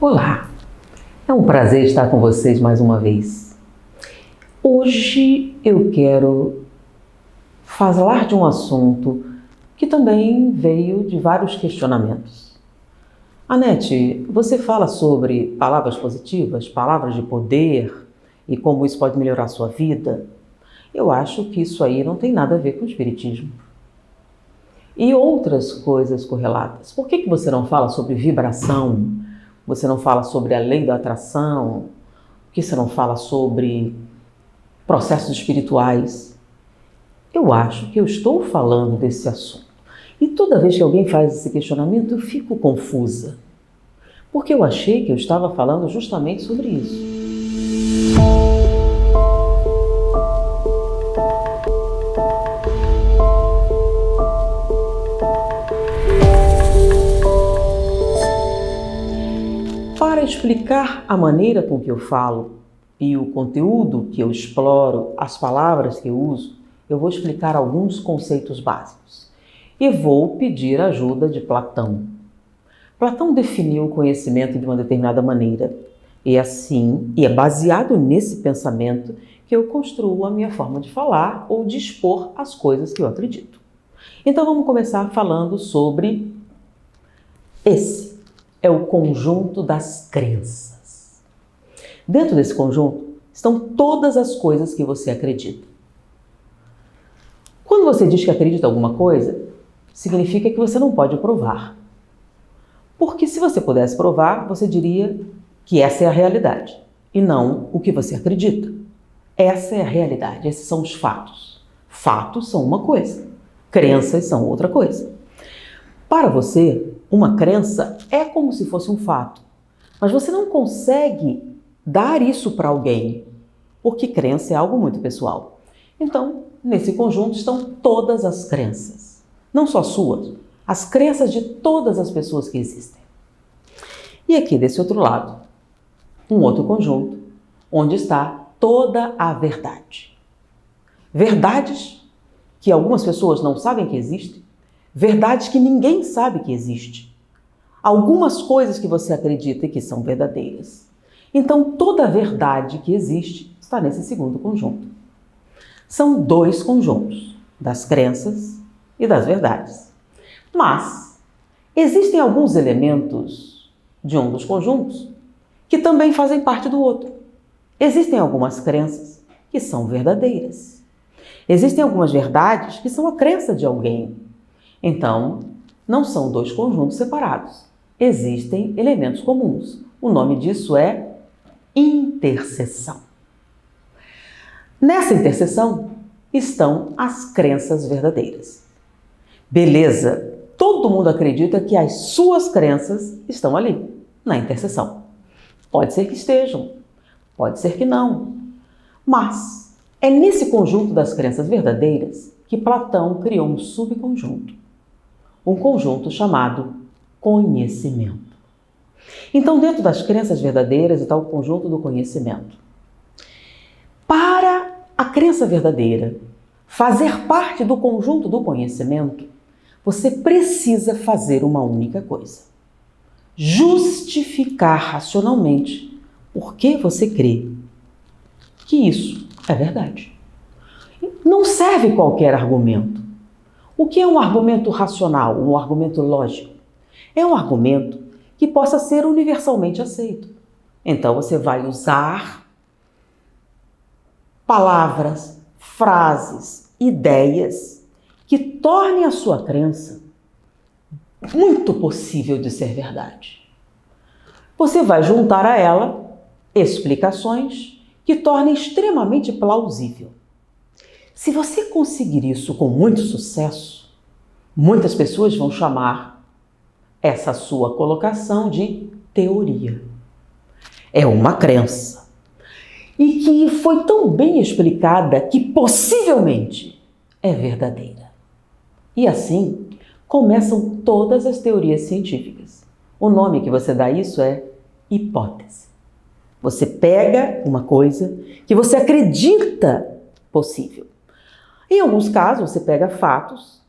Olá, é um prazer estar com vocês mais uma vez. Hoje eu quero falar de um assunto que também veio de vários questionamentos. Anete, você fala sobre palavras positivas, palavras de poder e como isso pode melhorar a sua vida? Eu acho que isso aí não tem nada a ver com o espiritismo. E outras coisas correlatas. Por que você não fala sobre vibração? Você não fala sobre a lei da atração? Por que você não fala sobre processos espirituais? Eu acho que eu estou falando desse assunto. E toda vez que alguém faz esse questionamento, eu fico confusa. Porque eu achei que eu estava falando justamente sobre isso. Para explicar a maneira com que eu falo e o conteúdo que eu exploro, as palavras que eu uso, eu vou explicar alguns conceitos básicos. E vou pedir a ajuda de Platão. Platão definiu o conhecimento de uma determinada maneira. E é baseado nesse pensamento que eu construo a minha forma de falar ou de expor as coisas que eu acredito. Então vamos começar falando sobre esse. É o conjunto das crenças. Dentro desse conjunto estão todas as coisas que você acredita. Quando você diz que acredita em alguma coisa, significa que você não pode provar. Porque se você pudesse provar, você diria que essa é a realidade e não o que você acredita. Essa é a realidade, esses são os fatos. Fatos são uma coisa, crenças são outra coisa. Para você, uma crença é como se fosse um fato, mas você não consegue dar isso para alguém, porque crença é algo muito pessoal. Então, nesse conjunto estão todas as crenças, não só suas, as crenças de todas as pessoas que existem. E aqui desse outro lado, um outro conjunto, onde está toda a verdade. Verdades que algumas pessoas não sabem que existem, verdades que ninguém sabe que existe. Algumas coisas que você acredita que são verdadeiras. Então, toda a verdade que existe está nesse segundo conjunto. São dois conjuntos, das crenças e das verdades. Mas, existem alguns elementos de um dos conjuntos que também fazem parte do outro. Existem algumas crenças que são verdadeiras. Existem algumas verdades que são a crença de alguém. Então, não são dois conjuntos separados. Existem elementos comuns. O nome disso é interseção. Nessa interseção estão as crenças verdadeiras. Beleza, todo mundo acredita que as suas crenças estão ali, na interseção. Pode ser que estejam, pode ser que não. Mas é nesse conjunto das crenças verdadeiras que Platão criou um subconjunto. Um conjunto chamado conhecimento. Então, dentro das crenças verdadeiras está o conjunto do conhecimento. Para a crença verdadeira fazer parte do conjunto do conhecimento, você precisa fazer uma única coisa: justificar racionalmente por que você crê que isso é verdade. Não serve qualquer argumento. O que é um argumento racional, um argumento lógico? É um argumento que possa ser universalmente aceito. Então você vai usar palavras, frases, ideias que tornem a sua crença muito possível de ser verdade. Você vai juntar a ela explicações que tornem extremamente plausível. Se você conseguir isso com muito sucesso, muitas pessoas vão chamar essa sua colocação de teoria. É uma crença. E que foi tão bem explicada que possivelmente é verdadeira. E assim começam todas as teorias científicas. O nome que você dá a isso é hipótese. Você pega uma coisa que você acredita possível. Em alguns casos, você pega fatos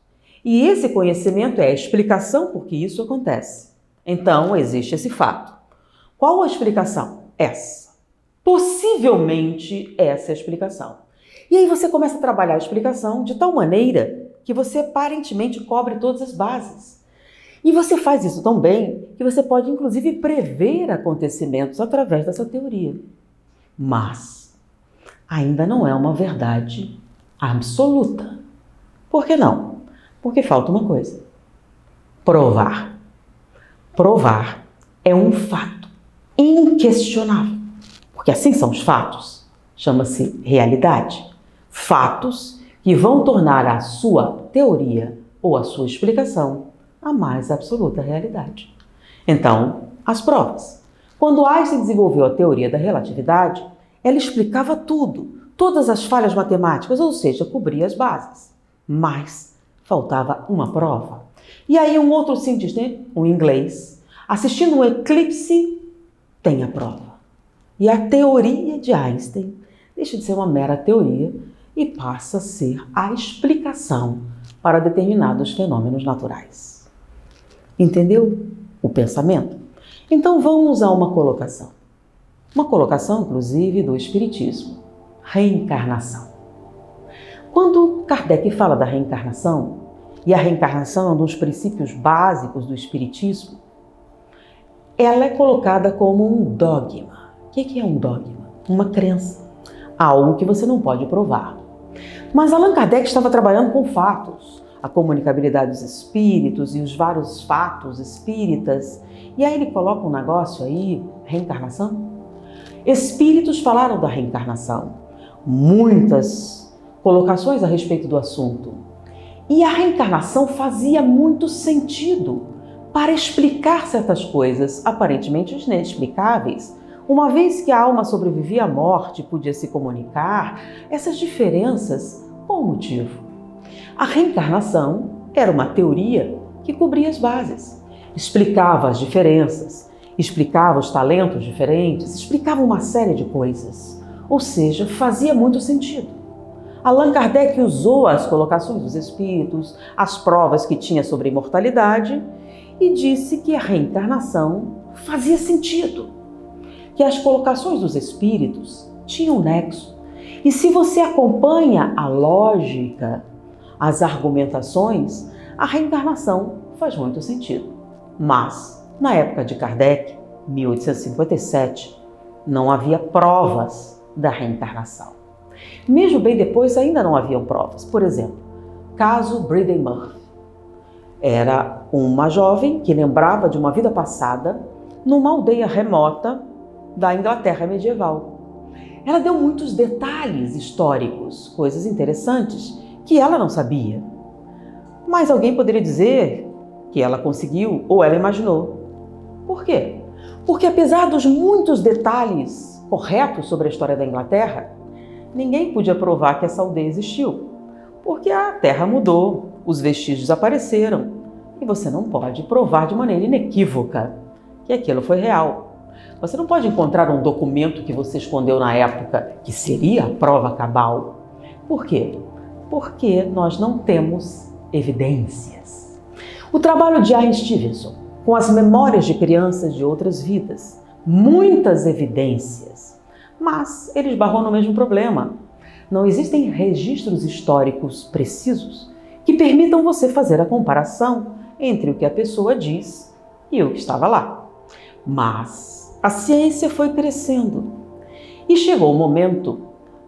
e esse conhecimento é a explicação por que isso acontece. Então, existe esse fato. Qual a explicação? Essa. Possivelmente essa é a explicação. E aí você começa a trabalhar a explicação de tal maneira que você aparentemente cobre todas as bases. E você faz isso tão bem que você pode inclusive prever acontecimentos através dessa teoria. Mas ainda não é uma verdade absoluta. Por que não? Porque falta uma coisa: provar. Provar é um fato inquestionável, porque assim são os fatos. Chama-se realidade. Fatos que vão tornar a sua teoria ou a sua explicação a mais absoluta realidade. Então, as provas. Quando Einstein desenvolveu a teoria da relatividade, ela explicava tudo, todas as falhas matemáticas, ou seja, cobria as bases. Mas faltava uma prova. E aí um outro cientista, um inglês, assistindo um eclipse, tem a prova. E a teoria de Einstein deixa de ser uma mera teoria e passa a ser a explicação para determinados fenômenos naturais. Entendeu o pensamento? Então vamos usar uma colocação. Uma colocação, inclusive, do Espiritismo. Reencarnação. Quando Kardec fala da reencarnação, e a reencarnação é um dos princípios básicos do Espiritismo, ela é colocada como um dogma. O que é um dogma? Uma crença. Algo que você não pode provar. Mas Allan Kardec estava trabalhando com fatos. A comunicabilidade dos espíritos e os vários fatos espíritas. E aí ele coloca um negócio aí, reencarnação. Espíritos falaram da reencarnação. Muitas colocações a respeito do assunto. E a reencarnação fazia muito sentido para explicar certas coisas aparentemente inexplicáveis. Uma vez que a alma sobrevivia à morte e podia se comunicar, essas diferenças, qual o motivo? A reencarnação era uma teoria que cobria as bases, explicava as diferenças, explicava os talentos diferentes, explicava uma série de coisas. Ou seja, fazia muito sentido. Allan Kardec usou as colocações dos espíritos, as provas que tinha sobre a imortalidade e disse que a reencarnação fazia sentido, que as colocações dos espíritos tinham nexo. E se você acompanha a lógica, as argumentações, a reencarnação faz muito sentido. Mas, na época de Kardec, 1857, não havia provas da reencarnação. Mesmo bem depois, ainda não haviam provas. Por exemplo, caso Bridey Murphy. Era uma jovem que lembrava de uma vida passada numa aldeia remota da Inglaterra medieval. Ela deu muitos detalhes históricos, coisas interessantes que ela não sabia. Mas alguém poderia dizer que ela conseguiu ou ela imaginou. Por quê? Porque apesar dos muitos detalhes corretos sobre a história da Inglaterra, ninguém podia provar que essa aldeia existiu, porque a terra mudou, os vestígios apareceram e você não pode provar de maneira inequívoca que aquilo foi real. Você não pode encontrar um documento que você escondeu na época que seria a prova cabal. Por quê? Porque nós não temos evidências. O trabalho de Ian Stevenson, com as memórias de crianças de outras vidas, muitas evidências, mas ele esbarrou no mesmo problema. Não existem registros históricos precisos que permitam você fazer a comparação entre o que a pessoa diz e o que estava lá. Mas a ciência foi crescendo e chegou o momento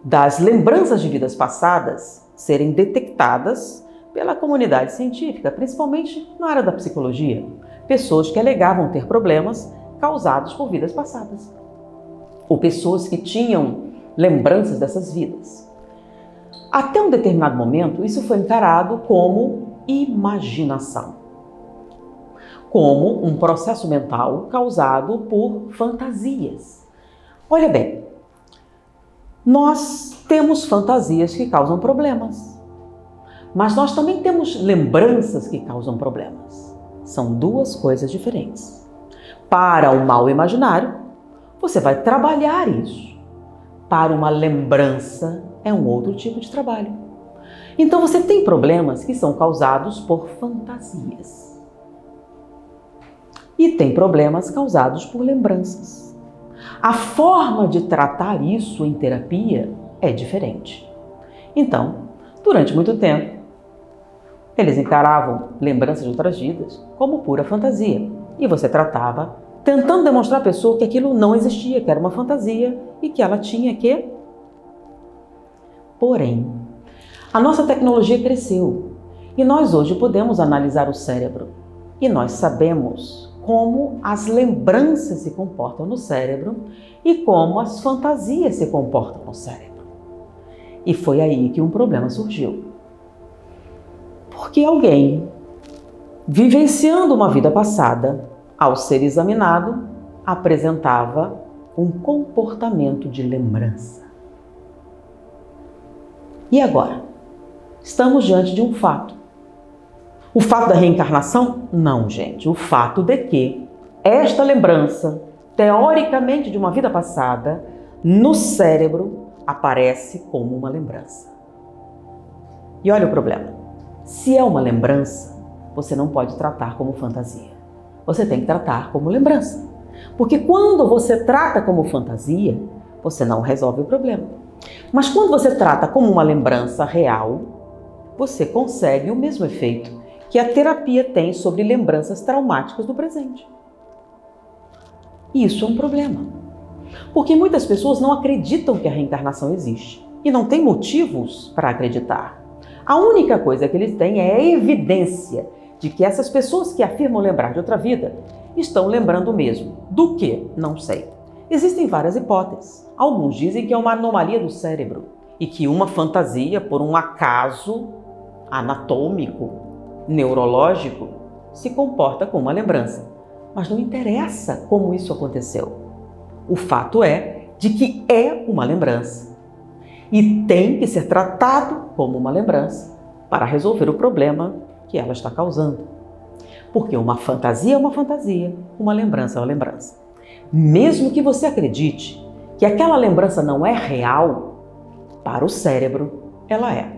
das lembranças de vidas passadas serem detectadas pela comunidade científica, principalmente na área da psicologia. Pessoas que alegavam ter problemas causados por vidas passadas, ou pessoas que tinham lembranças dessas vidas. Até um determinado momento, isso foi encarado como imaginação, como um processo mental causado por fantasias. Olha bem, nós temos fantasias que causam problemas, mas nós também temos lembranças que causam problemas. São duas coisas diferentes. Para o mal imaginário, você vai trabalhar isso. Para uma lembrança, é um outro tipo de trabalho. Então você tem problemas que são causados por fantasias. E tem problemas causados por lembranças. A forma de tratar isso em terapia é diferente. Então, durante muito tempo, eles encaravam lembranças de outras vidas como pura fantasia. E você tratava tentando demonstrar à pessoa que aquilo não existia, que era uma fantasia e que ela tinha que... Porém, a nossa tecnologia cresceu e nós hoje podemos analisar o cérebro. E nós sabemos como as lembranças se comportam no cérebro e como as fantasias se comportam no cérebro. E foi aí que um problema surgiu. Porque alguém, vivenciando uma vida passada, ao ser examinado, apresentava um comportamento de lembrança. E agora? Estamos diante de um fato. O fato da reencarnação? Não, gente. O fato de que esta lembrança, teoricamente de uma vida passada, no cérebro aparece como uma lembrança. E olha o problema. Se é uma lembrança, você não pode tratar como fantasia. Você tem que tratar como lembrança. Porque quando você trata como fantasia, você não resolve o problema. Mas quando você trata como uma lembrança real, você consegue o mesmo efeito que a terapia tem sobre lembranças traumáticas do presente. E isso é um problema. Porque muitas pessoas não acreditam que a reencarnação existe. E não tem motivos para acreditar. A única coisa que eles têm é a evidência de que essas pessoas que afirmam lembrar de outra vida estão lembrando mesmo. Do que? Não sei. Existem várias hipóteses. Alguns dizem que é uma anomalia do cérebro e que uma fantasia, por um acaso anatômico, neurológico, se comporta como uma lembrança. Mas não interessa como isso aconteceu. O fato é de que é uma lembrança e tem que ser tratado como uma lembrança para resolver o problema que ela está causando. Porque uma fantasia é uma fantasia, uma lembrança é uma lembrança. Mesmo que você acredite que aquela lembrança não é real, para o cérebro ela é.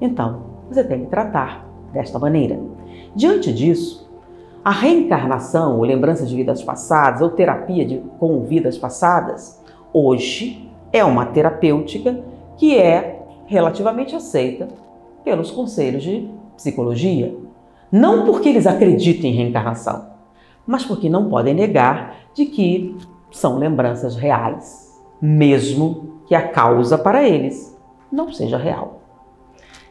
Então, você tem que tratar desta maneira. Diante disso, a reencarnação ou lembrança de vidas passadas ou terapia com vidas passadas, hoje é uma terapêutica que é relativamente aceita pelos conselhos de psicologia. Não porque eles acreditem em reencarnação, mas porque não podem negar de que são lembranças reais, mesmo que a causa para eles não seja real.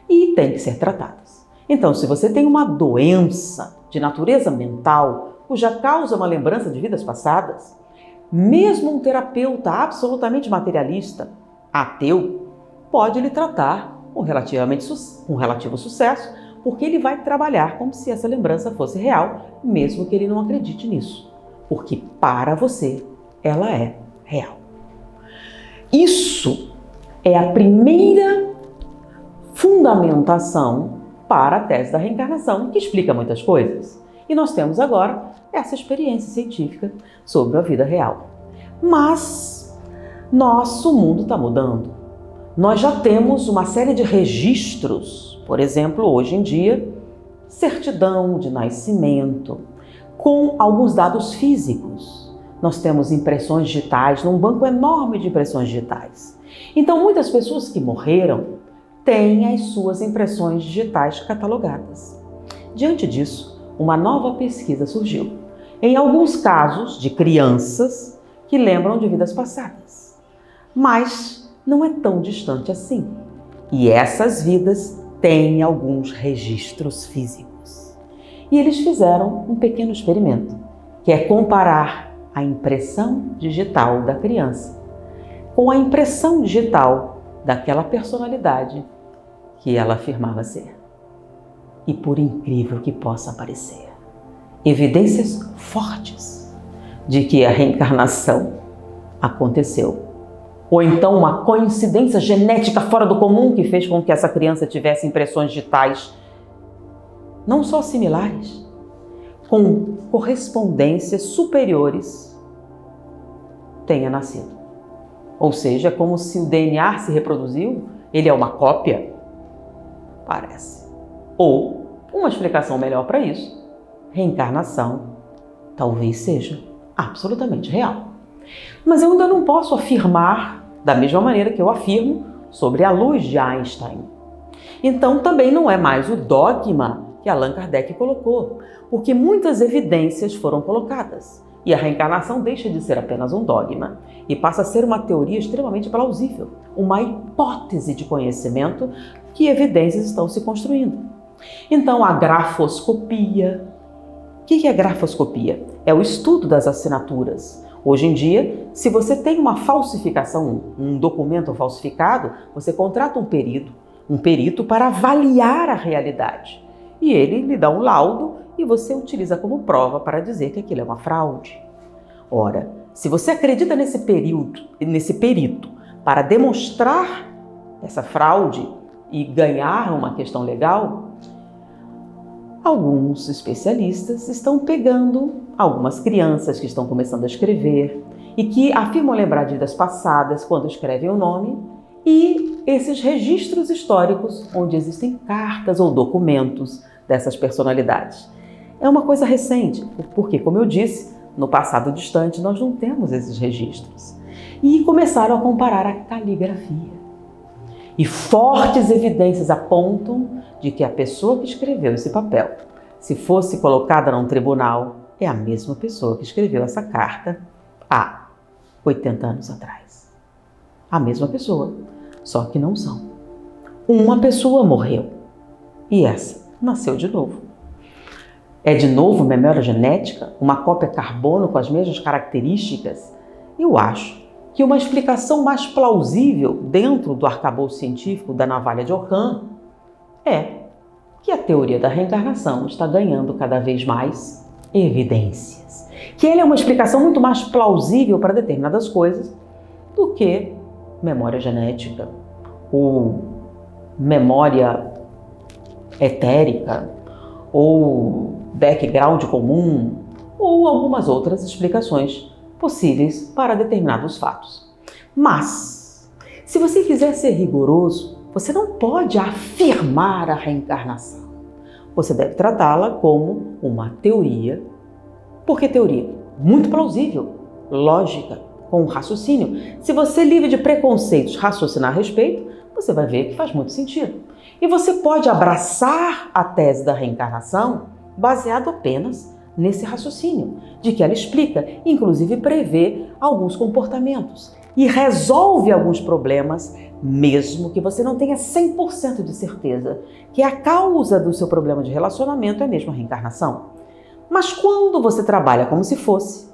E tem que ser tratadas. Então, se você tem uma doença de natureza mental, cuja causa é uma lembrança de vidas passadas, mesmo um terapeuta absolutamente materialista, ateu, pode lhe tratar com relativo sucesso, porque ele vai trabalhar como se essa lembrança fosse real, mesmo que ele não acredite nisso. Porque para você, ela é real. Isso é a primeira fundamentação para a tese da reencarnação, que explica muitas coisas. E nós temos agora essa experiência científica sobre a vida real. Mas nosso mundo está mudando. Nós já temos uma série de registros, por exemplo, hoje em dia, certidão de nascimento, com alguns dados físicos. Nós temos impressões digitais, num banco enorme de impressões digitais. Então, muitas pessoas que morreram têm as suas impressões digitais catalogadas. Diante disso, uma nova pesquisa surgiu. Em alguns casos de crianças que lembram de vidas passadas. Mas não é tão distante assim. E essas vidas têm alguns registros físicos. E eles fizeram um pequeno experimento, que é comparar a impressão digital da criança com a impressão digital daquela personalidade que ela afirmava ser. E por incrível que possa parecer, evidências fortes de que a reencarnação aconteceu. Ou então uma coincidência genética fora do comum que fez com que essa criança tivesse impressões digitais não só similares, com correspondências superiores, tenha nascido. Ou seja, como se o DNA se reproduziu, ele é uma cópia? Parece. Ou, uma explicação melhor para isso, reencarnação talvez seja absolutamente real. Mas eu ainda não posso afirmar da mesma maneira que eu afirmo sobre a luz de Einstein. Então também não é mais o dogma que Allan Kardec colocou, porque muitas evidências foram colocadas e a reencarnação deixa de ser apenas um dogma e passa a ser uma teoria extremamente plausível, uma hipótese de conhecimento que evidências estão se construindo. Então a grafoscopia. O que é grafoscopia? É o estudo das assinaturas. Hoje em dia, se você tem uma falsificação, um documento falsificado, você contrata um perito para avaliar a realidade. E ele lhe dá um laudo e você utiliza como prova para dizer que aquilo é uma fraude. Ora, se você acredita nesse perito para demonstrar essa fraude e ganhar uma questão legal, alguns especialistas estão pegando algumas crianças que estão começando a escrever e que afirmam lembrar de vidas passadas quando escrevem o nome e esses registros históricos onde existem cartas ou documentos dessas personalidades. É uma coisa recente, porque, como eu disse, no passado distante nós não temos esses registros. E começaram a comparar a caligrafia. E fortes evidências apontam de que a pessoa que escreveu esse papel, se fosse colocada num tribunal, é a mesma pessoa que escreveu essa carta há 80 anos atrás. A mesma pessoa, só que não são. Uma pessoa morreu e essa nasceu de novo. É de novo memória genética, uma cópia carbono com as mesmas características? Eu acho que uma explicação mais plausível dentro do arcabouço científico da navalha de Ockham é que a teoria da reencarnação está ganhando cada vez mais evidências. Que ela é uma explicação muito mais plausível para determinadas coisas do que memória genética ou memória etérica ou background comum ou algumas outras explicações possíveis para determinados fatos. Mas, se você quiser ser rigoroso, você não pode afirmar a reencarnação. Você deve tratá-la como uma teoria. Por que teoria? Muito plausível, lógica, com um raciocínio. Se você, livre de preconceitos, raciocinar a respeito, você vai ver que faz muito sentido. E você pode abraçar a tese da reencarnação baseado apenas nesse raciocínio, de que ela explica, inclusive prevê alguns comportamentos e resolve alguns problemas, mesmo que você não tenha 100% de certeza que a causa do seu problema de relacionamento é mesmo a reencarnação. Mas quando você trabalha como se fosse,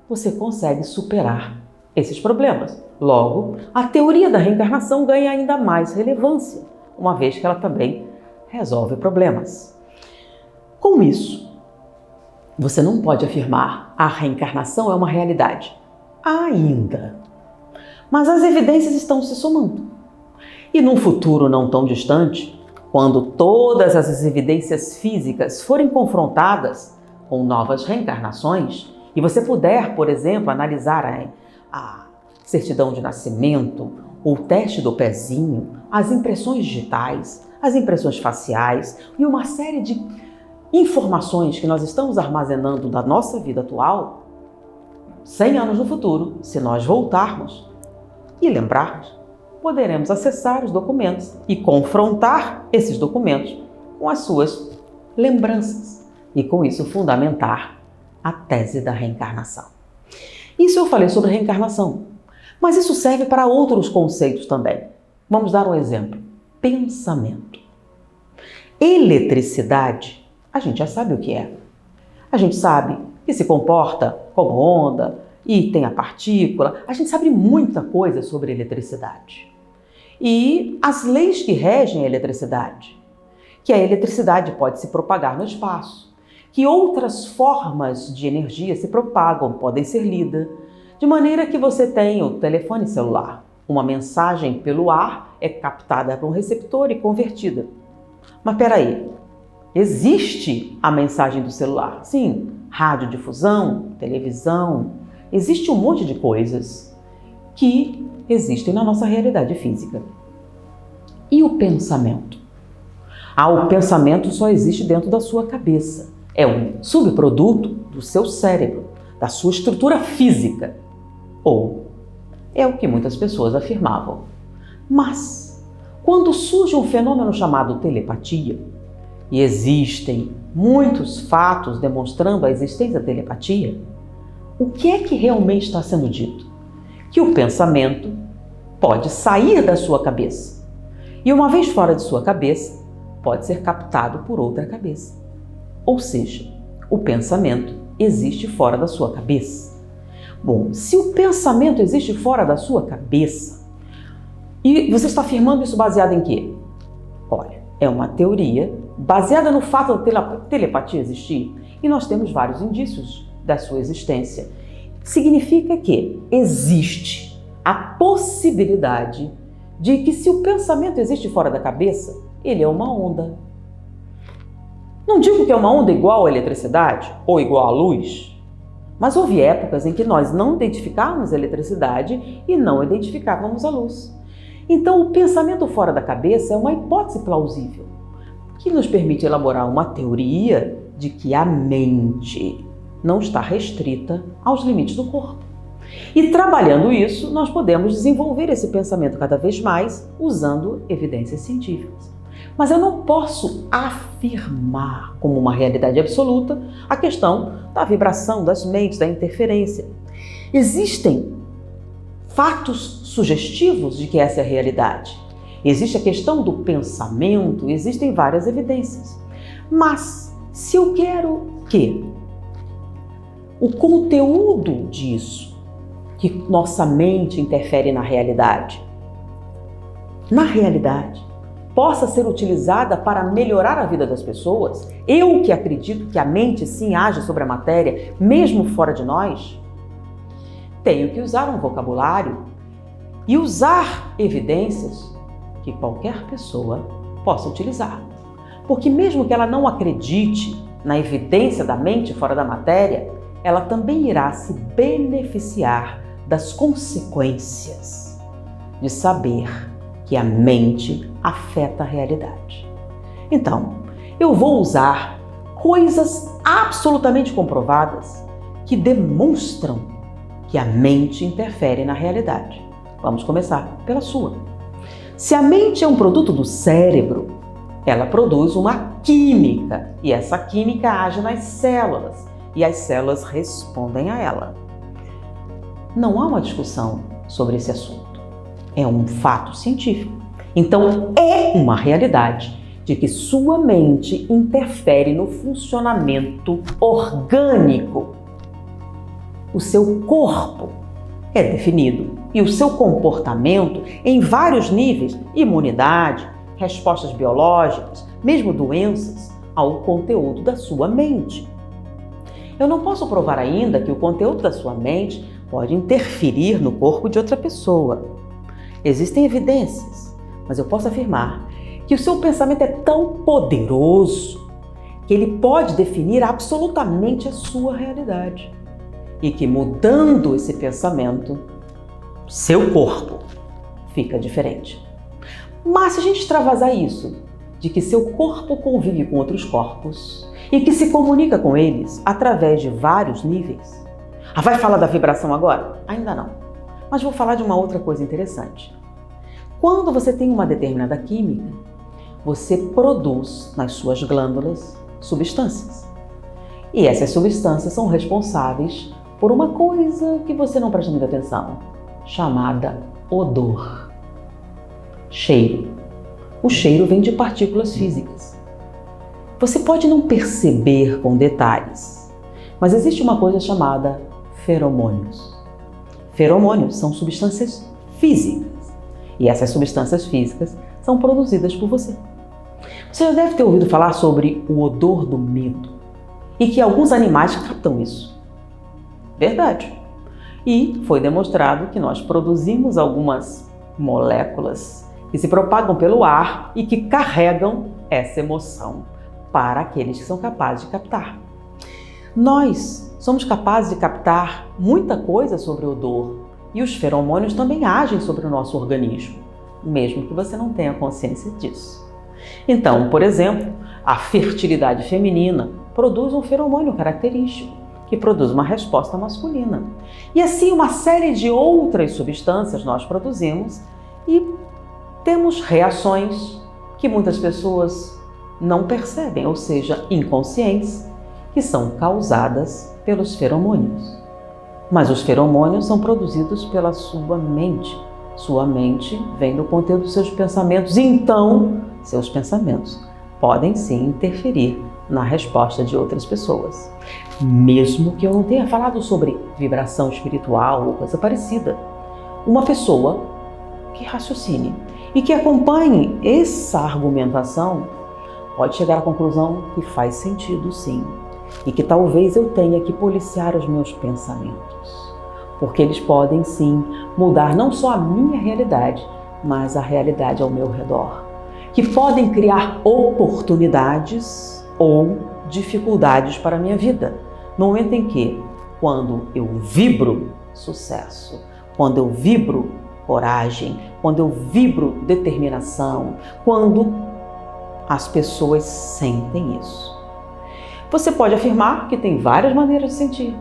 você consegue superar esses problemas. Logo, a teoria da reencarnação ganha ainda mais relevância, uma vez que ela também resolve problemas. Com isso, você não pode afirmar a reencarnação é uma realidade. Ainda. Mas as evidências estão se somando. E num futuro não tão distante, quando todas as evidências físicas forem confrontadas com novas reencarnações, e você puder, por exemplo, analisar a certidão de nascimento, o teste do pezinho, as impressões digitais, as impressões faciais e uma série de informações que nós estamos armazenando da nossa vida atual, 100 anos no futuro, se nós voltarmos e lembrarmos, poderemos acessar os documentos e confrontar esses documentos com as suas lembranças e com isso fundamentar a tese da reencarnação. Isso eu falei sobre reencarnação, mas isso serve para outros conceitos também. Vamos dar um exemplo. Pensamento. Eletricidade, a gente já sabe o que é. A gente sabe que se comporta como onda e tem a partícula. A gente sabe muita coisa sobre eletricidade. E as leis que regem a eletricidade. Que a eletricidade pode se propagar no espaço. Que outras formas de energia se propagam, podem ser lidas. De maneira que você tem o telefone celular. Uma mensagem pelo ar é captada por um receptor e convertida. Mas peraí, existe a mensagem do celular? Sim, radiodifusão, televisão, existe um monte de coisas que existem na nossa realidade física. E o pensamento? O pensamento só existe dentro da sua cabeça. É um subproduto do seu cérebro, da sua estrutura física. Ou é o que muitas pessoas afirmavam. Mas, quando surge um fenômeno chamado telepatia, e existem muitos fatos demonstrando a existência da telepatia, o que é que realmente está sendo dito? Que o pensamento pode sair da sua cabeça. E uma vez fora de sua cabeça, pode ser captado por outra cabeça. Ou seja, o pensamento existe fora da sua cabeça. Bom, se o pensamento existe fora da sua cabeça, e você está afirmando isso baseado em quê? Olha, é uma teoria baseada no fato da telepatia existir, e nós temos vários indícios da sua existência. Significa que existe a possibilidade de que, se o pensamento existe fora da cabeça, ele é uma onda. Não digo que é uma onda igual à eletricidade ou igual à luz, mas houve épocas em que nós não identificávamos a eletricidade e não identificávamos a luz. Então, o pensamento fora da cabeça é uma hipótese plausível, que nos permite elaborar uma teoria de que a mente não está restrita aos limites do corpo. E trabalhando isso, nós podemos desenvolver esse pensamento cada vez mais usando evidências científicas. Mas eu não posso afirmar como uma realidade absoluta a questão da vibração das mentes, da interferência. Existem fatos sugestivos de que essa é a realidade. Existe a questão do pensamento, existem várias evidências. Mas se eu quero que o conteúdo disso, que nossa mente interfere na realidade, possa ser utilizada para melhorar a vida das pessoas, eu que acredito que a mente sim age sobre a matéria, mesmo fora de nós, tenho que usar um vocabulário e usar evidências que qualquer pessoa possa utilizar. Porque mesmo que ela não acredite na evidência da mente fora da matéria, ela também irá se beneficiar das consequências de saber que a mente afeta a realidade. Então, eu vou usar coisas absolutamente comprovadas que demonstram que a mente interfere na realidade. Vamos começar pela sua. Se a mente é um produto do cérebro, ela produz uma química, e essa química age nas células, e as células respondem a ela. Não há uma discussão sobre esse assunto. É um fato científico. Então, é uma realidade de que sua mente interfere no funcionamento orgânico. O seu corpo é definido e o seu comportamento em vários níveis, imunidade, respostas biológicas, mesmo doenças, ao conteúdo da sua mente. Eu não posso provar ainda que o conteúdo da sua mente pode interferir no corpo de outra pessoa. Existem evidências, mas eu posso afirmar que o seu pensamento é tão poderoso que ele pode definir absolutamente a sua realidade. E que mudando esse pensamento, seu corpo fica diferente. Mas se a gente extravasar isso, de que seu corpo convive com outros corpos e que se comunica com eles através de vários níveis. Vai falar da vibração agora? Ainda não. Mas vou falar de uma outra coisa interessante. Quando você tem uma determinada química, você produz nas suas glândulas substâncias. E essas substâncias são responsáveis por uma coisa que você não presta muita atenção, chamada odor. Cheiro. O cheiro vem de partículas físicas. Você pode não perceber com detalhes, mas existe uma coisa chamada feromônios. Feromônios são substâncias físicas e essas substâncias físicas são produzidas por você. Você já deve ter ouvido falar sobre o odor do medo e que alguns animais captam isso. Verdade. E foi demonstrado que nós produzimos algumas moléculas que se propagam pelo ar e que carregam essa emoção para aqueles que são capazes de captar. Nós somos capazes de captar muita coisa sobre o odor e os feromônios também agem sobre o nosso organismo, mesmo que você não tenha consciência disso. Então, por exemplo, a fertilidade feminina produz um feromônio característico que produz uma resposta masculina. E assim uma série de outras substâncias nós produzimos e temos reações que muitas pessoas não percebem, ou seja, inconscientes, que são causadas pelos feromônios. Mas os feromônios são produzidos pela sua mente. Sua mente vem do conteúdo dos seus pensamentos, então seus pensamentos podem sim interferir na resposta de outras pessoas. Mesmo que eu não tenha falado sobre vibração espiritual ou coisa parecida, uma pessoa que raciocine e que acompanhe essa argumentação pode chegar à conclusão que faz sentido sim, e que talvez eu tenha que policiar os meus pensamentos, porque eles podem sim mudar não só a minha realidade, mas a realidade ao meu redor, que podem criar oportunidades ou dificuldades para a minha vida, no momento em que, quando eu vibro sucesso, quando eu vibro coragem, quando eu vibro determinação, quando as pessoas sentem isso. Você pode afirmar que tem várias maneiras de sentir,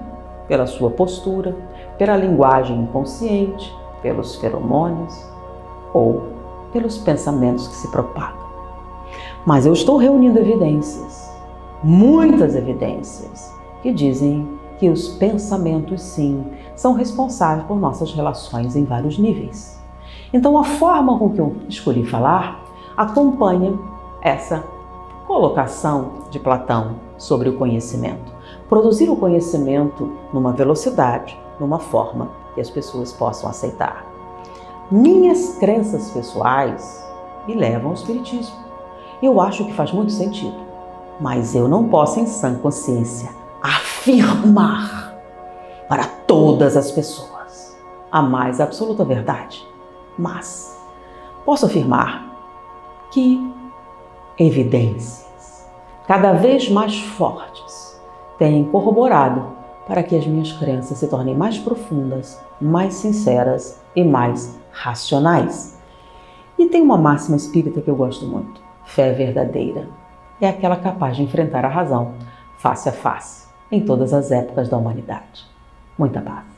pela sua postura, pela linguagem inconsciente, pelos feromônios ou pelos pensamentos que se propagam. Mas eu estou reunindo evidências, muitas evidências, que dizem que os pensamentos, sim, são responsáveis por nossas relações em vários níveis. Então, a forma com que eu escolhi falar acompanha essa colocação de Platão sobre o conhecimento. Produzir o conhecimento numa velocidade, numa forma que as pessoas possam aceitar. Minhas crenças pessoais me levam ao espiritismo. Eu acho que faz muito sentido, mas eu não posso, em sã consciência, afirmar para todas as pessoas a mais absoluta verdade. Mas posso afirmar que evidências cada vez mais fortes têm corroborado para que as minhas crenças se tornem mais profundas, mais sinceras e mais racionais. E tem uma máxima espírita que eu gosto muito: fé verdadeira é aquela capaz de enfrentar a razão face a face em todas as épocas da humanidade. Muita paz.